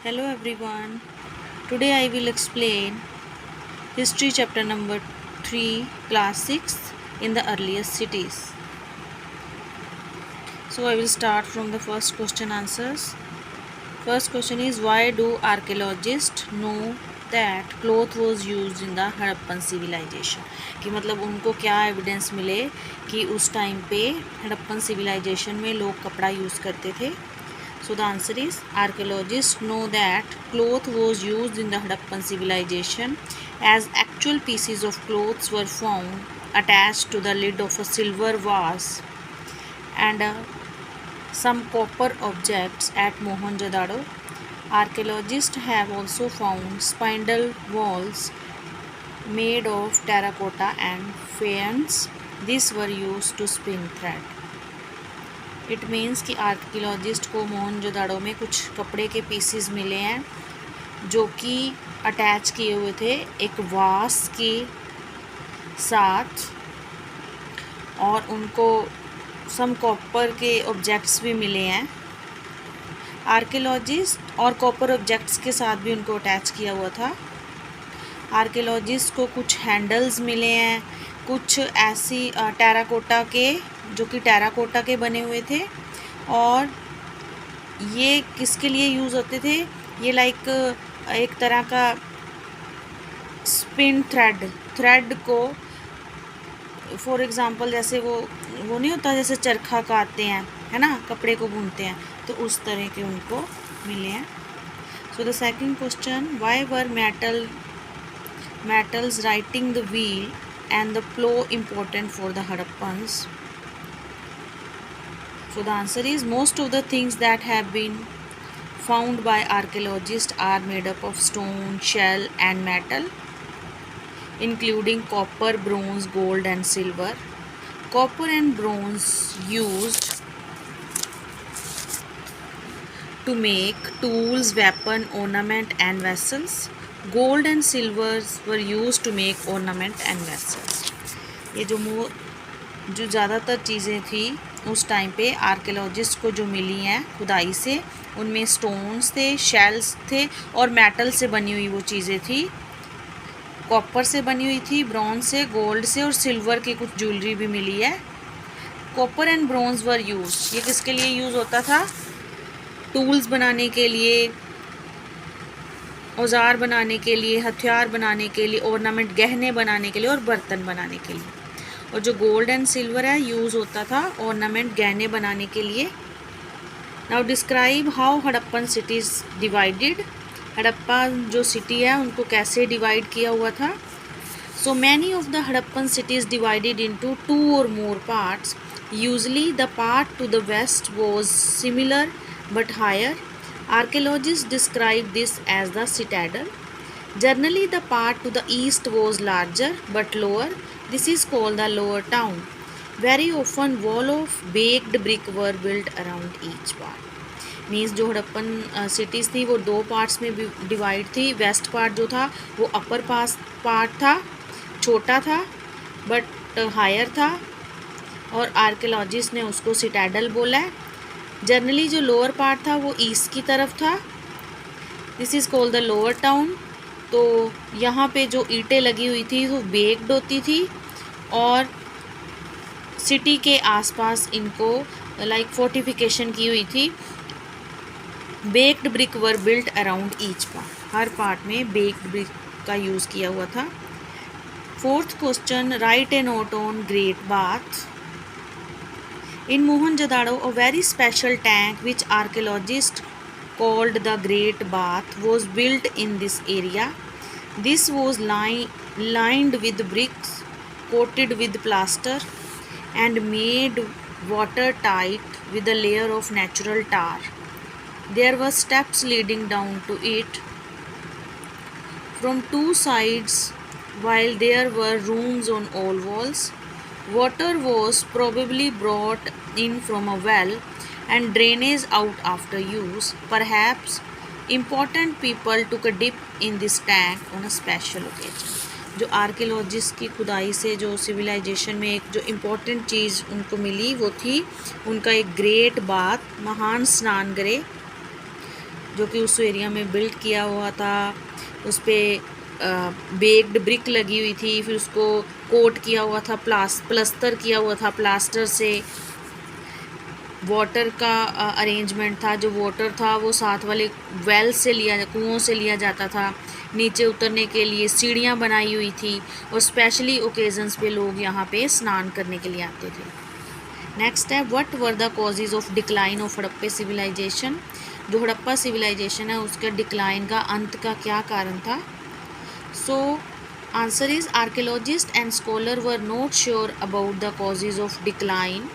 Hello everyone. Today I will explain History chapter number 3 class 6 in the earliest cities. So I will start from the first question answers. First question is, why do archaeologists know that cloth was used in the Harappan civilization? कि मतलब उनको क्या evidence मिले कि उस time पे Harappan civilisation में लोग कपड़ा यूज़ करते थे. So the answer is, archaeologists know that cloth was used in the Harappan civilization, as actual pieces of clothes were found attached to the lid of a silver vase and some copper objects at Mohenjo-daro. Archaeologists have also found spindle walls made of terracotta and faience. These were used to spin thread. It means कि archaeologist को मोहनजोदाड़ो में कुछ कपड़े के PCs मिले हैं जो कि अटैच किए हुए थे एक वास के साथ, और उनको सम कॉपर के ऑब्जेक्ट्स भी मिले हैं. आर्कियोलॉजिस्ट और कॉपर ऑब्जेक्ट्स के साथ भी उनको अटैच किया हुआ था. आर्कियोलॉजिस्ट को कुछ हैंडल्स मिले हैं, कुछ ऐसी टेराकोटा के, जो कि टेराकोटा के बने हुए थे, और ये किसके लिए यूज़ होते थे? ये लाइक एक तरह का स्पिन थ्रेड को, फॉर एग्ज़ाम्पल जैसे वो नहीं होता, जैसे चरखा काटते हैं, है ना, कपड़े को बुनते हैं, तो उस तरह के उनको मिले हैं. So the second question, why were metals writing the wheel and the plow important for the Harappans? So the answer is, most of the things that have been found by archaeologists are made up of stone, shell and metal, including copper, bronze, gold and silver. Copper and bronze used to make tools, weapon, ornament and vessels. Gold and silver were used to make ornament and vessels. ये जो ज़्यादातर चीज़ें थी उस time पे archaeologist को जो मिली हैं खुदाई से, उनमें स्टोन्स थे, शेल्स थे और मेटल से बनी हुई वो चीज़ें थी. कॉपर से बनी हुई थी, ब्रॉन्ज से, गोल्ड से और सिल्वर की कुछ ज्वेलरी भी मिली है. Copper and bronze were use, ये किसके लिए यूज़ होता था? टूल्स बनाने के लिए, औजार बनाने के लिए, हथियार बनाने के लिए, ऑर्नामेंट गहने बनाने के लिए और बर्तन बनाने के लिए. और जो गोल्ड एंड सिल्वर है यूज़ होता था ऑर्नामेंट गहने बनाने के लिए. Now describe how Harappan cities divided. Harappa जो सिटी है उनको कैसे डिवाइड किया हुआ था? So many of the Harappan cities divided into 2 or more parts. Usually the part to the west was similar but higher. Archaeologists describe this as the citadel. Generally, the part to the east was larger but lower. This is called the lower town. Very often, wall of baked brick were built around each part. Means जो Harappan cities थी वो 2 parts में divide थी. West part जो था वो upper part था, छोटा था बट हायर था, और आर्कियोलॉजिस्ट ने उसको सिटैडल बोला है. जनरली जो लोअर पार्ट था वो ईस्ट की तरफ था. This is called the lower town. तो यहाँ पे जो ईंटें लगी हुई थी वो बेक्ड होती थी, और सिटी के आसपास इनको लाइक फोर्टिफिकेशन की हुई थी. Baked brick were built around each part. Her part में बेक्ड ब्रिक का यूज़ किया हुआ था. Fourth question, write a note on great bath. In Mohenjo-daro, a very special tank which archaeologists called the Great Bath was built in this area. This was lined with bricks, coated with plaster, and made watertight with a layer of natural tar. There were steps leading down to it from 2 sides, while there were rooms on all walls. Water was probably brought in from a well and drainage out after use. Perhaps important people took a dip in this tank on a special occasion. जो archaeologist की खुदाई से जो civilisation में एक जो important चीज़ उनको मिली वो थी उनका एक ग्रेट बाथ, महान स्नान गृह. जो कि उस एरिया में बिल्ड किया हुआ था। उस पर बेक्ड ब्रिक लगी हुई थी, फिर उसको कोट किया हुआ था, प्लास्टर किया हुआ था प्लास्टर से। वाटर का अरेंजमेंट था, जो वाटर था वो साथ वाले वेल से लिया, कुओं से लिया जाता था। नीचे उतरने के लिए सीढ़ियाँ बनाई हुई थी और स्पेशली ओकेजन्स पे लोग यहाँ पे स्नान करने के लिए आते थे। नेक्स्ट है, what were the causes of decline of Harappa civilisation. जो हड़प्पा सिविलाइजेशन है उसका डिक्लाइन का, अंत का क्या कारण था। So answer is archaeologist and scholar were not sure about the causes of decline.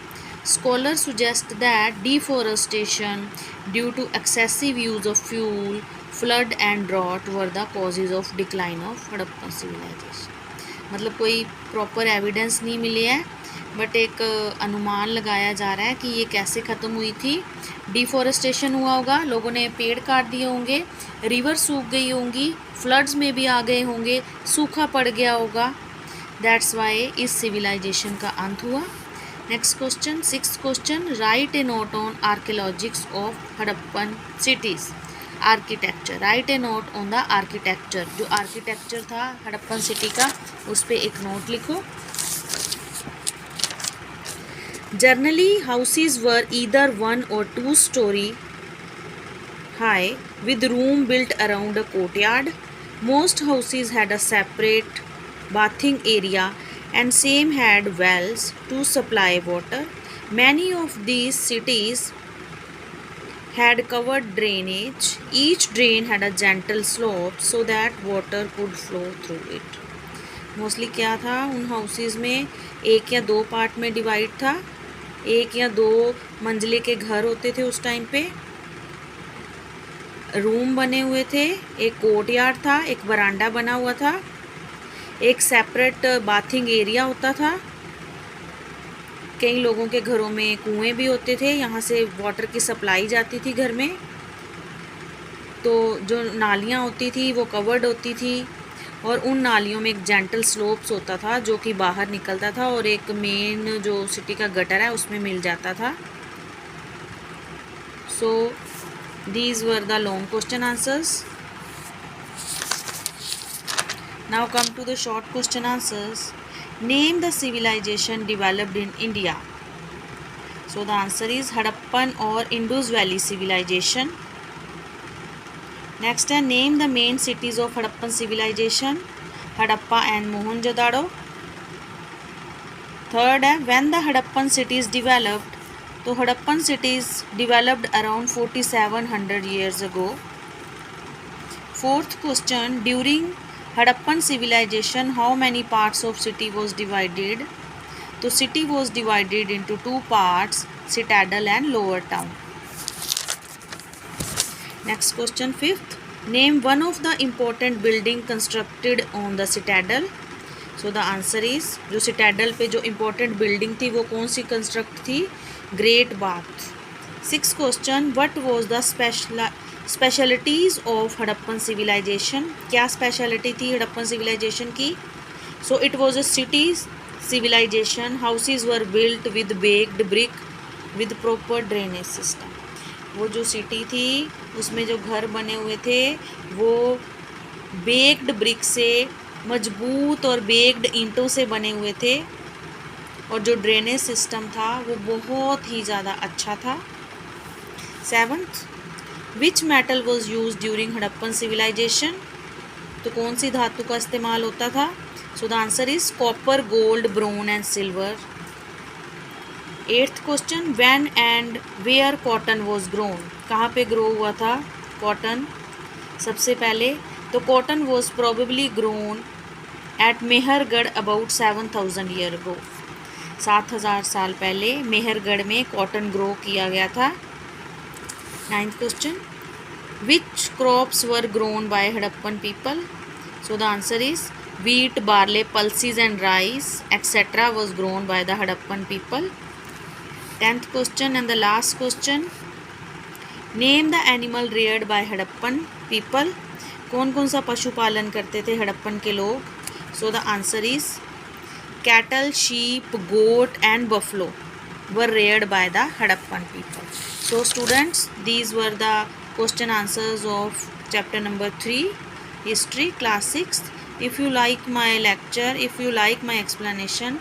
Scholars suggest that deforestation due to excessive use of fuel, flood and drought were the causes of decline of Harappan civilization. मतलब कोई proper evidence नहीं मिली है, but एक अनुमान लगाया जा रहा है कि ये कैसे ख़त्म हुई थी। डिफॉरेस्टेशन हुआ होगा, लोगों ने पेड़ काट दिए होंगे, रिवर सूख गई होंगी, फ्लड्स में भी आ गए होंगे, सूखा पड़ गया होगा, दैट्स वाई इस सिविलाइजेशन का अंत हुआ। Next question, 6th question, write a note on archaeologics of Harappan cities architecture. Write a note on the architecture. जो आर्किटेक्चर था हड़प्पन सिटी का, उस पर एक नोट लिखो. Generally houses were either 1 or 2 story high with room built around a courtyard. Most houses had a separate bathing area and same had wells to supply water. Many of these cities had covered drainage. Each drain had a gentle slope so that water could flow through it. Mostly क्या था, उन houses में 1 या 2 part में divide था। 1 या 2 मंजिले के घर होते थे उस टाइम पे, रूम बने हुए थे, एक कोर्टयार्ड था, एक बरांडा बना हुआ था, एक सेपरेट बाथिंग एरिया होता था। कई लोगों के घरों में कुएं भी होते थे, यहाँ से वाटर की सप्लाई जाती थी घर में। तो जो नालियाँ होती थी वो कवर्ड होती थी और उन नालियों में एक जेंटल स्लोप्स होता था जो कि बाहर निकलता था और एक मेन जो सिटी का गटर है उसमें मिल जाता था। So these were the long question answers. Now come to the short question answers. Name the civilization developed in India. So the answer is Harappan or Indus Valley civilization. Next है, name the main cities of Harappan civilization. Harappa and Mohenjo-daro. Third है, when the Harappan cities developed. तो Harappan cities developed around 4700 years ago. Fourth question, during Harappan civilization how many parts of city was divided. तो city was divided into 2 parts, citadel and lower town. Next question, 5th, name one of the important building constructed on the citadel. So the answer is, जो citadel पे जो important building थी वो कौन सी construct थी, Great Bath. 6th question, what was the specialities of Harappan civilisation. क्या speciality थी हड़प्पन सिविलाइजेशन की. So it was a city civilisation. Houses were built with baked brick with proper drainage system. वो जो सिटी थी उसमें जो घर बने हुए थे वो बेक्ड ब्रिक से, मजबूत और बेक्ड ईंटों से बने हुए थे और जो ड्रेनेज सिस्टम था वो बहुत ही ज़्यादा अच्छा था. 7th, which metal was used during Harappan civilisation. तो कौन सी धातु का इस्तेमाल होता था. So the answer is copper, gold, bronze and silver. 8th question, when and where cotton was grown. कहाँ पे ग्रो हुआ था कॉटन सबसे पहले. तो cotton was probably grown at Mehrgarh about 7000 year ago. 7000 साल पहले मेहरगढ़ में कॉटन ग्रो किया गया था. 9th question, which crops were grown by Harappan people. So the answer is wheat, barley, pulses and rice etc. was grown by the Harappan people. 10th question and the last question, name the animal reared by Harappan people. कौन कौन सा पशु पालन करते थे हड़प्पन के लोग. So the answer is cattle, sheep, goat and buffalo were reared by the Harappan people. So students, these were the question answers of chapter number 3 history class 6। If you like my lecture, if you like my explanation,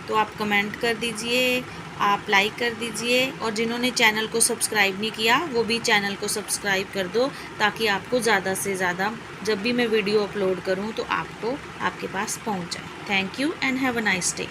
तो आप comment कर दीजिए, आप like कर दीजिए, और जिन्होंने channel को सब्सक्राइब नहीं किया वो भी चैनल को सब्सक्राइब कर दो, ताकि आपको ज़्यादा से ज़्यादा जब भी मैं वीडियो अपलोड करूं तो आपको आपके पास पहुंच जाए। Thank you and have a nice day.